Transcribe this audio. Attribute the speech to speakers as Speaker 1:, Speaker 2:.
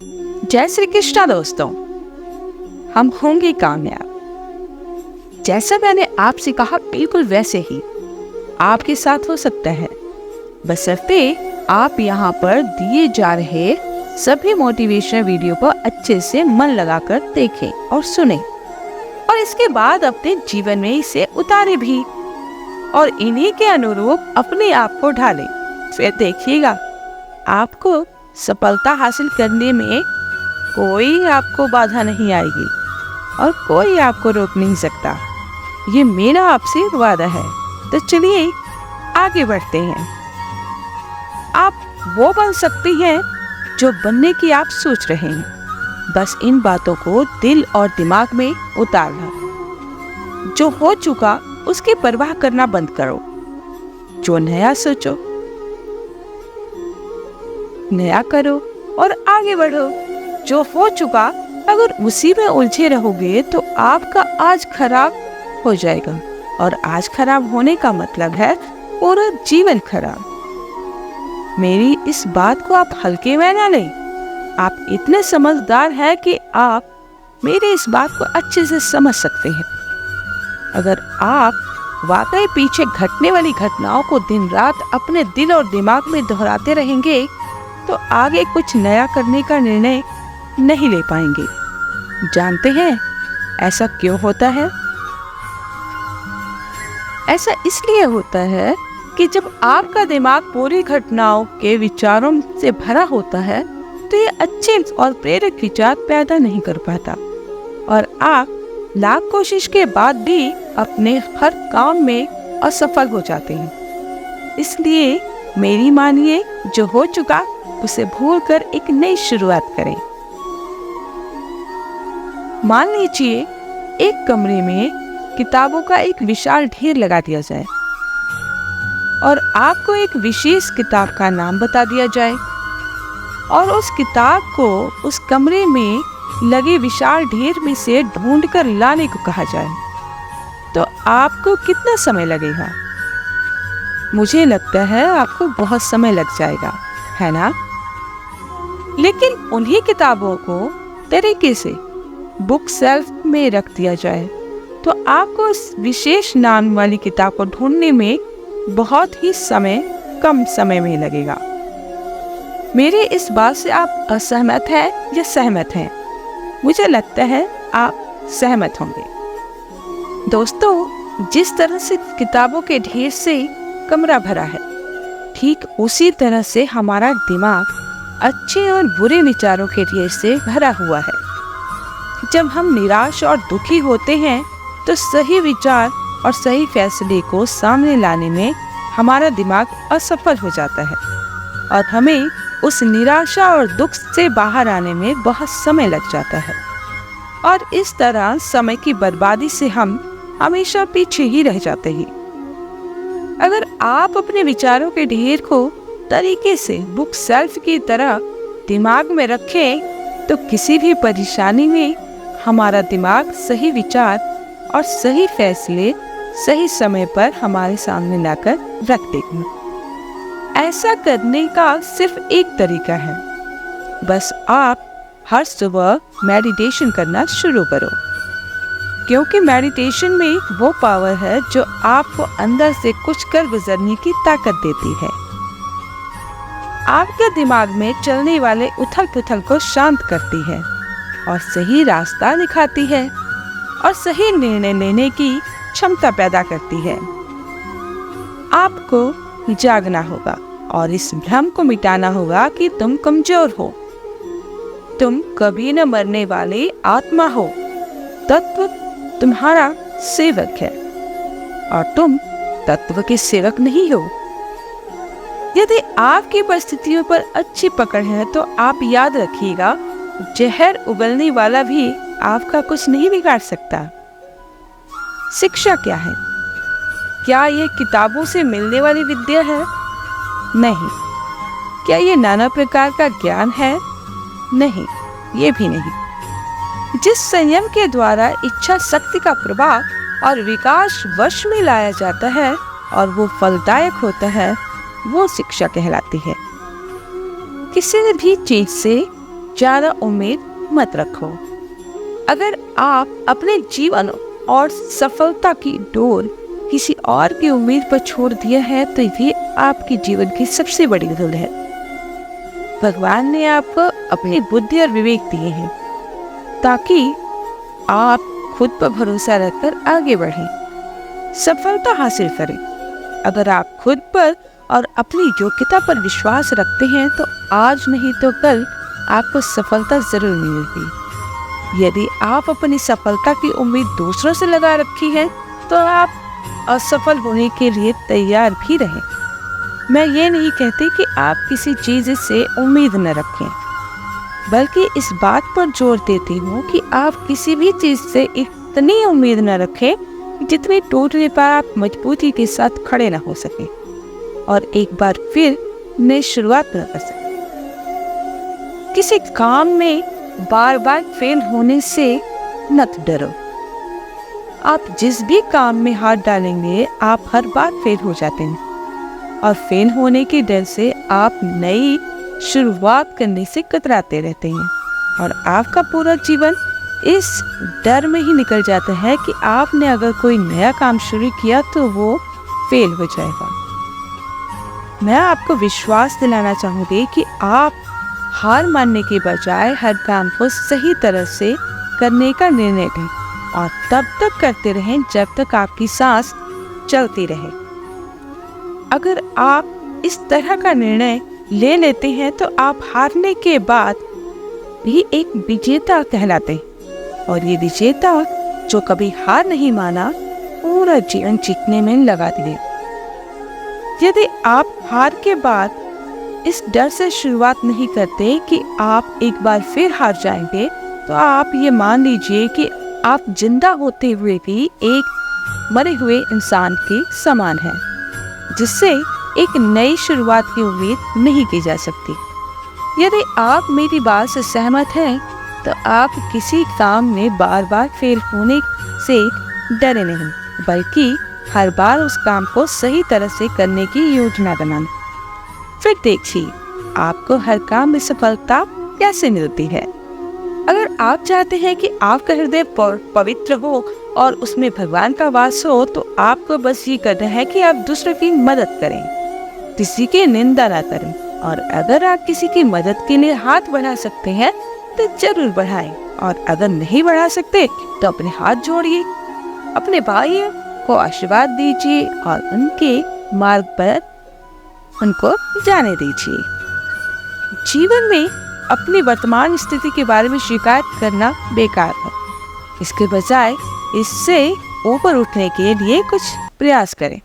Speaker 1: जय श्री कृष्णा दोस्तों, हम होंगे कामयाब। जैसा मैंने आपसे कहा बिल्कुल वैसे ही आपके साथ हो सकता है, बशर्ते आप यहाँ पर दिए जा रहे सभी मोटिवेशनल वीडियो को अच्छे से मन लगाकर देखें और सुनें और इसके बाद अपने जीवन में इसे उतारे भी और इन्हीं के अनुरूप अपने आप को ढालें। फिर देखिएगा आपको सफलता हासिल करने में कोई आपको बाधा नहीं आएगी और कोई आपको रोक नहीं सकता। ये मेरा आपसे वादा है। तो चलिए आगे बढ़ते हैं। आप वो बन सकती हैं जो बनने की आप सोच रहे हैं। बस इन बातों को दिल और दिमाग में उतारना। जो हो चुका उसकी परवाह करना बंद करो। जो नया सोचो, नया करो और आगे बढ़ो। जो हो चुका अगर उसी में उलझे रहोगे तो आपका आज खराब हो जाएगा और आज खराब होने का मतलब है पूरा जीवन खराब। मेरी इस बात को आप हल्के में ना लें। आप इतने समझदार हैं कि आप मेरी इस बात को अच्छे से समझ सकते हैं। अगर आप वाकई पीछे घटने वाली घटनाओं को दिन रात अपने दिल और दिमाग में दोहराते रहेंगे तो आगे कुछ नया करने का निर्णय नहीं ले पाएंगे। जानते हैं ऐसा क्यों होता है? ऐसा इसलिए होता है कि जब आपका दिमाग पूरी घटनाओं के विचारों से भरा होता है तो ये अच्छे और प्रेरक विचार पैदा नहीं कर पाता और आप लाख कोशिश के बाद भी अपने हर काम में असफल हो जाते हैं। इसलिए मेरी मानिए, जो हो चुका उसे भूलकर एक नई शुरुआत करें। मान लीजिए एक कमरे में किताबों का एक विशाल ढेर लगा दिया जाए और आपको एक विशेष किताब का नाम बता दिया जाए और उस किताब को उस कमरे में लगे विशाल ढेर में से ढूंढकर लाने को कहा जाए तो आपको कितना समय लगेगा? मुझे लगता है आपको बहुत समय लग जाएगा, है ना? लेकिन उन्हीं किताबों को तरीके से बुक शेल्फ में रख दिया जाए तो आपको उस विशेष नाम वाली किताब को ढूंढने में बहुत ही कम समय में लगेगा। मेरे इस बात से आप असहमत हैं या सहमत हैं? मुझे लगता है आप सहमत होंगे। दोस्तों, जिस तरह से किताबों के ढेर से कमरा भरा है, ठीक उसी तरह से हमारा दिमाग अच्छे और बुरे विचारों के ढेर से भरा हुआ है। जब हम निराश और दुखी होते हैं तो सही विचार और सही फैसले को सामने लाने में हमारा दिमाग असफल हो जाता है और हमें उस निराशा और दुख से बाहर आने में बहुत समय लग जाता है और इस तरह समय की बर्बादी से हम हमेशा पीछे ही रह जाते हैं। अगर आप अपने विचारों के ढेर को तरीके से बुक शेल्फ की तरह दिमाग में रखें तो किसी भी परेशानी में हमारा दिमाग सही विचार और सही फैसले सही समय पर हमारे सामने लाकर रख देगा। ऐसा करने का सिर्फ एक तरीका है, बस आप हर सुबह मेडिटेशन करना शुरू करो, क्योंकि मेडिटेशन में वो पावर है जो आपको अंदर से कुछ कर गुजरने की ताकत देती है। आपके दिमाग में चलने वाले उथल पुथल को शांत करती है और सही रास्ता दिखाती है और सही निर्णय लेने की क्षमता पैदा करती है। आपको जागना होगा और इस भ्रम को मिटाना होगा कि तुम कमजोर हो। तुम कभी न मरने वाली आत्मा हो। तत्व तुम्हारा सेवक है और तुम तत्व के सेवक नहीं हो। यदि आपकी परिस्थितियों पर अच्छी पकड़ है तो आप याद रखिएगा, जहर उगलने वाला भी आपका कुछ नहीं बिगाड़ सकता। शिक्षा क्या है? क्या ये किताबों से मिलने वाली विद्या है? नहीं। क्या ये नाना प्रकार का ज्ञान है? नहीं, ये भी नहीं। जिस संयम के द्वारा इच्छा शक्ति का प्रभाव और विकास वश में लाया जाता है और वो फलदायक होता है, वो शिक्षा कहलाती है। किसी भी चीज से ज्यादा उम्मीद मत रखो। अगर आप अपने जीवन और सफलता की डोर किसी और की उम्मीद पर छोड़ दिया है तो ये आपके जीवन की सबसे बड़ी भूल है। भगवान ने आपको अपनी बुद्धि और विवेक दिए हैं ताकि आप खुद पर भरोसा रखकर आगे बढ़ें, सफलता हासिल करें। अगर आप खुद पर और अपनी योग्यता पर विश्वास रखते हैं तो आज नहीं तो कल आपको सफलता जरूर मिलेगी। यदि आप अपनी सफलता की उम्मीद दूसरों से लगा रखी है तो आप असफल होने के लिए तैयार भी रहें। मैं ये नहीं कहती कि आप किसी चीज़ से उम्मीद न रखें, बल्कि इस बात पर जोर देती हूँ कि आप किसी भी चीज़ से इतनी उम्मीद न रखें जितनी टूटने पर आप मजबूती के साथ खड़े न हो सके और एक बार फिर नई शुरुआत न कर सके। किसी काम में बार बार फेल होने से मत डरो। आप जिस भी काम में हाथ डालेंगे आप हर बार फेल हो जाते हैं और फेल होने के डर से आप नई शुरुआत करने से कतराते रहते हैं और आपका पूरा जीवन इस डर में ही निकल जाता है कि आपने अगर कोई नया काम शुरू किया तो वो फेल हो जाएगा। मैं आपको विश्वास दिलाना चाहूँगी कि आप हार मानने के बजाय हर काम को सही तरह से करने का निर्णय लें और तब तक करते रहें जब तक आपकी सांस चलती रहे। अगर आप इस तरह का निर्णय ले लेते हैं तो आप हारने के बाद भी एक विजेता कहलाते हैं और ये विजेता जो कभी हार नहीं माना पूरा जीवन जीतने में लगा दिए। यदि आप हार के बाद इस डर से शुरुआत नहीं करते कि आप एक बार फिर हार जाएंगे तो आप ये मान लीजिए कि आप जिंदा होते हुए भी एक मरे हुए इंसान के समान हैं, जिससे एक नई शुरुआत की उम्मीद नहीं की जा सकती। यदि आप मेरी बात से सहमत हैं तो आप किसी काम में बार बार फेल होने से डरे नहीं, बल्कि हर बार उस काम को सही तरह से करने की योजना बनाना। फिर देखिए आपको हर काम में सफलता कैसे मिलती है। अगर आप चाहते हैं कि आपका हृदय पवित्र हो और उसमें भगवान का वास हो तो आपको बस ये करना है कि आप दूसरों की मदद करें, किसी की निंदा ना करें। और अगर आप किसी की मदद के लिए हाथ बढ़ा सकते हैं तो जरूर बढ़ाएं, और अगर नहीं बढ़ा सकते तो अपने हाथ जोड़िए, अपने भाइयों को आशीर्वाद दीजिए और उनके मार्ग पर उनको जाने दीजिए। जीवन में अपनी वर्तमान स्थिति के बारे में शिकायत करना बेकार है। इसके बजाय इससे ऊपर उठने के लिए कुछ प्रयास करें।